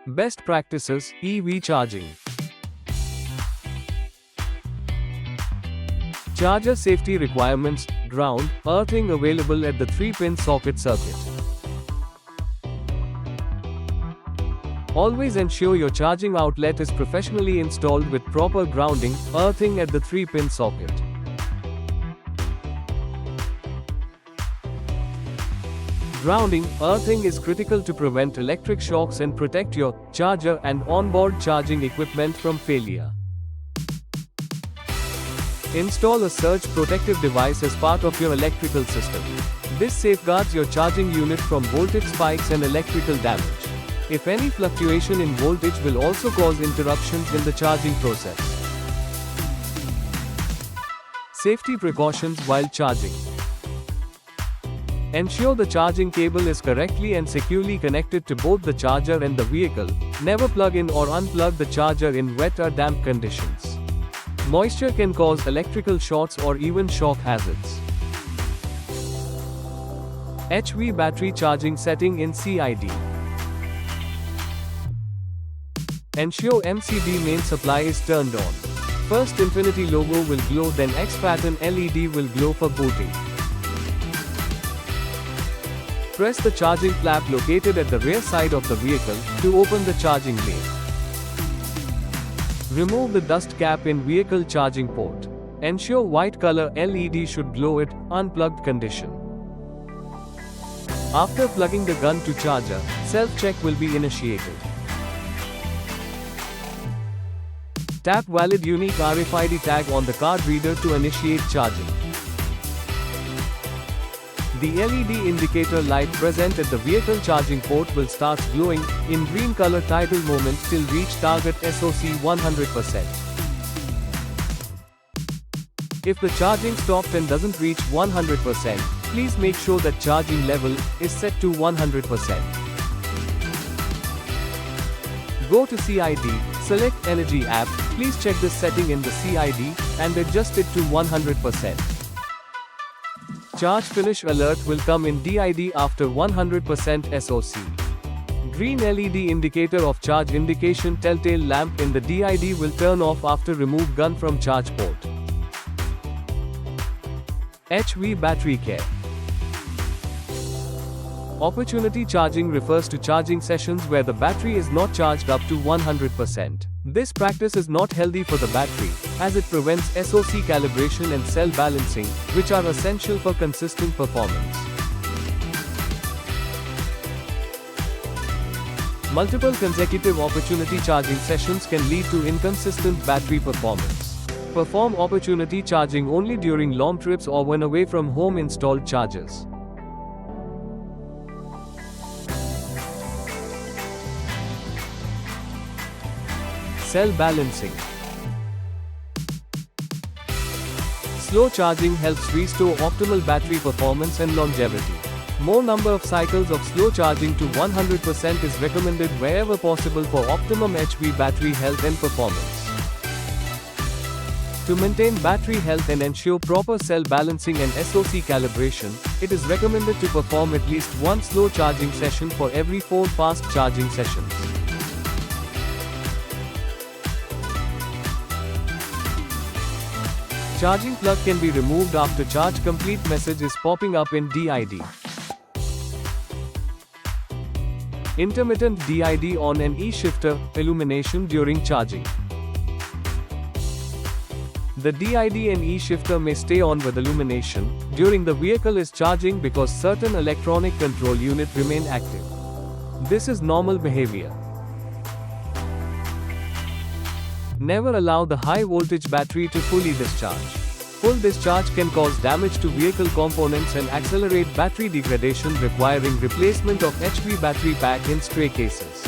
Best practices: EV charging. Charger safety requirements: ground, earthing available at the 3-pin socket circuit. Always ensure your charging outlet is professionally installed with proper grounding, earthing at the 3-pin socket. Grounding, earthing is critical to prevent electric shocks and protect your charger and onboard charging equipment from failure. Install a surge protective device as part of your electrical system. This safeguards your charging unit from voltage spikes and electrical damage. If any fluctuation in voltage will also cause interruptions in the charging process. Safety precautions while charging. Ensure the charging cable is correctly and securely connected to both the charger and the vehicle. Never plug in or unplug the charger in wet or damp conditions. Moisture can cause electrical shorts or even shock hazards. HV battery charging setting in CID. Ensure MCB main supply is turned on. First Infinity logo will glow, then X pattern LED will glow for booting. Press the charging flap located at the rear side of the vehicle to open the charging lane. Remove the dust cap in vehicle charging port. Ensure white color LED should glow at unplugged condition. After plugging the gun to charger, self-check will be initiated. Tap valid unique RFID tag on the card reader to initiate charging. The LED indicator light present at the vehicle charging port will start glowing in green color tidal moment till reach target SOC 100%. If the charging stopped and doesn't reach 100%, please make sure that charging level is set to 100%. Go to CID, select Energy app, please check this setting in the CID and adjust it to 100%. Charge finish alert will come in DID after 100% SOC. Green LED indicator of charge indication telltale lamp in the DID will turn off after remove gun from charge port. HV battery care. Opportunity charging refers to charging sessions where the battery is not charged up to 100%. This practice is not healthy for the battery, as it prevents SOC calibration and cell balancing, which are essential for consistent performance. Multiple consecutive opportunity charging sessions can lead to inconsistent battery performance. Perform opportunity charging only during long trips or when away from home installed chargers. Cell balancing. Slow charging helps restore optimal battery performance and longevity. More number of cycles of slow charging to 100% is recommended wherever possible for optimum HV battery health and performance. To maintain battery health and ensure proper cell balancing and SOC calibration, it is recommended to perform at least one slow charging session for every 4 fast charging sessions. Charging plug can be removed after charge complete message is popping up in DID. Intermittent DID on and E-shifter illumination during charging. The DID and E-shifter may stay on with illumination during the vehicle is charging because certain electronic control unit remain active. This is normal behavior. Never allow the high voltage battery to fully discharge. Full discharge can cause damage to vehicle components and accelerate battery degradation, requiring replacement of HV battery pack in stray cases.